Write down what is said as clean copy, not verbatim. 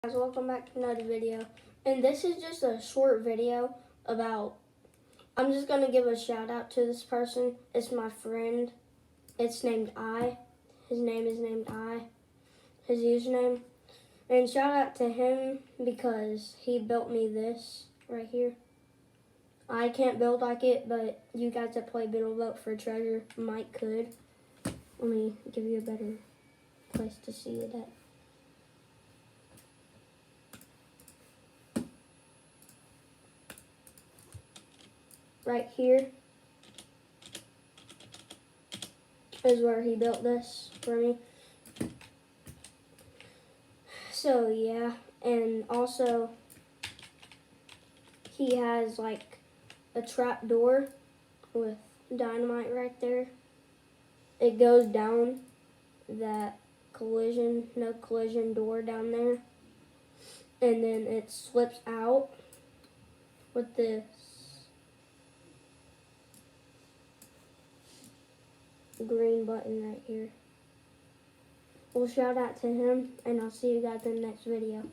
Guys, welcome back to another video, and this is just a short video about, I'm just going to give a shout out to this person. It's my friend. It's named I. His name is named I. His username. And shout out to him because he built me this right here. I can't build like it, but you guys that play Build Vote for Treasure might could. Let me give you a better place to see it at. Right here is where he built this for me. So yeah, and also he has like a trap door with dynamite right there. It goes down that no collision door down there, and then it slips out with this green button right here. Well, shout out to him, and I'll see you guys in the next video.